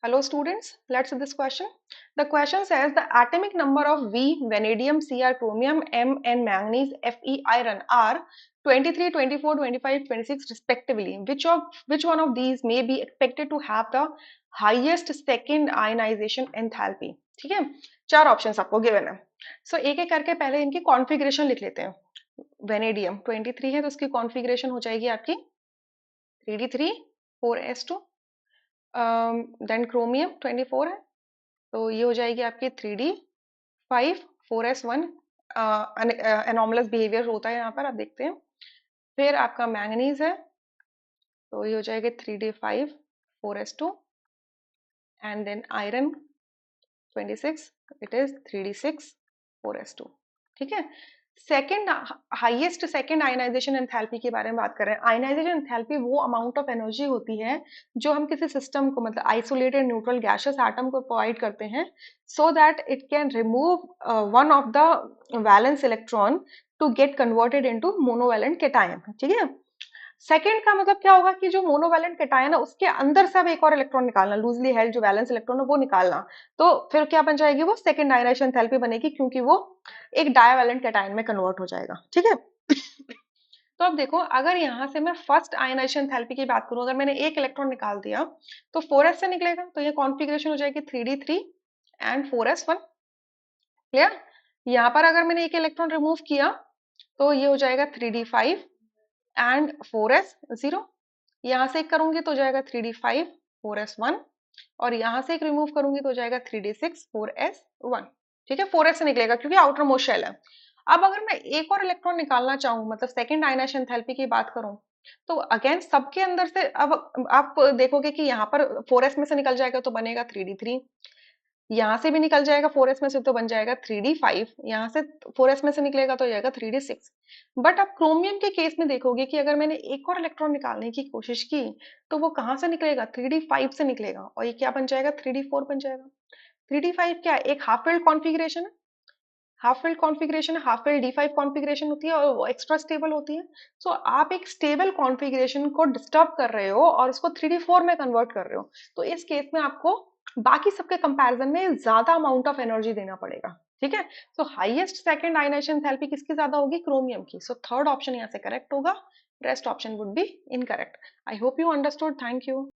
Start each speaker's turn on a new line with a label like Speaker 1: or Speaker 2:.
Speaker 1: Hello students, let's see this question. The question says the atomic number of V, vanadium, Cr, chromium, M and manganese, Fe, iron are 23, 24, 25, 26 respectively. Which one of these may be expected to have the highest second ionization enthalpy? ठीक है, चार options आपको given है. सो एक एक करके पहले इनकी कॉन्फ़िगरेशन लिख लेते हैं. वेनेडियम 23 है तो उसकी कॉन्फ़िगरेशन हो जाएगी आपकी 3d3 4s2. देन क्रोमियम 24 है तो ये हो जाएगी आपकी 3d5 4s1. एनॉमलस बिहेवियर होता है यहाँ पर, आप देखते हैं. फिर आपका मैंगनीज है तो ये हो जाएगा 3d5 4s2. And then iron 26, it is 3d6 4s2. ठीक है. Second highest second ionization enthalpy के बारे में बात कर रहे हैं. आयनाइजेशन एंथैल्पी वो अमाउंट ऑफ एनर्जी होती है जो हम किसी सिस्टम को, मतलब आइसोलेटेड न्यूट्रल गैसेस एटम को प्रोवाइड करते हैं so that it can remove one of the valence electron to get converted into monovalent cation. ठीक है. सेकेंड का मतलब क्या होगा कि जो मोनोवैलेंट केटायन है उसके अंदर से अब एक और इलेक्ट्रॉन निकालना, लूजली हेल्ड जो वैलेंस इलेक्ट्रॉन है वो निकालना. तो फिर क्या बन जाएगी, वो सेकेंड आयनाइजेशन एंथैल्पी बनेगी क्योंकि वो एक डायवैलेंट केटायन में कन्वर्ट हो जाएगा. ठीक है. तो अब देखो, अगर यहाँ से मैं फर्स्ट आयनाइजेशन एंथैल्पी की बात करूं, अगर मैंने एक इलेक्ट्रॉन निकाल दिया तो 4s से निकलेगा, तो ये कॉन्फ़िगरेशन हो जाएगी 3d3 एंड 4s1. क्लियर. यहाँ पर अगर मैंने एक इलेक्ट्रॉन रिमूव किया तो ये हो जाएगा 3d5 एंड 4s0. यहाँ से एक करूंगी तो जाएगा 3d5 4s1 और यहाँ से एक रिमूव करूंगी तो जाएगा 3d6 4s1. ठीक है. 4s से निकलेगा क्योंकि आउटर मोस्ट शेल है. अब अगर मैं एक और इलेक्ट्रॉन निकालना चाहूँ, मतलब सेकेंड आयनाइजेशन एंथैल्पी की बात करूं, तो अगेन सबके अंदर से अब आप देखोगे कि यहाँ पर 4s में से निकल जाएगा तो बनेगा 3d3. यहाँ से भी निकल जाएगा 4s में से तो बन जाएगा 3d5. यहाँ से 4s में से निकलेगा तो जाएगा 3d6. बट अब क्रोमियम के केस में देखोगे कि अगर मैंने एक और इलेक्ट्रॉन निकालने की कोशिश की तो वो कहाँ से निकलेगा, 3d5 से निकलेगा और ये क्या बन जाएगा, 3d4 बन जाएगा. 3d5 क्या है, एक हाफ फिल्ड कॉन्फ़िगरेशन है. Half filled configuration, half filled d5 configuration होती है और वो एक्स्ट्रा स्टेबल होती है. सो आप एक स्टेबल कॉन्फ़िगरेशन को डिस्टर्ब कर रहे हो और उसको 3d4 में कन्वर्ट कर रहे हो. तो इस केस में आपको बाकी सबके कंपैरिजन में ज्यादा अमाउंट ऑफ एनर्जी देना पड़ेगा. ठीक है. So highest second ionization enthalpy किसकी ज्यादा होगी, क्रोमियम की. सो थर्ड ऑप्शन यहाँ से करेक्ट होगा, rest option would be incorrect. I hope you understood. Thank you.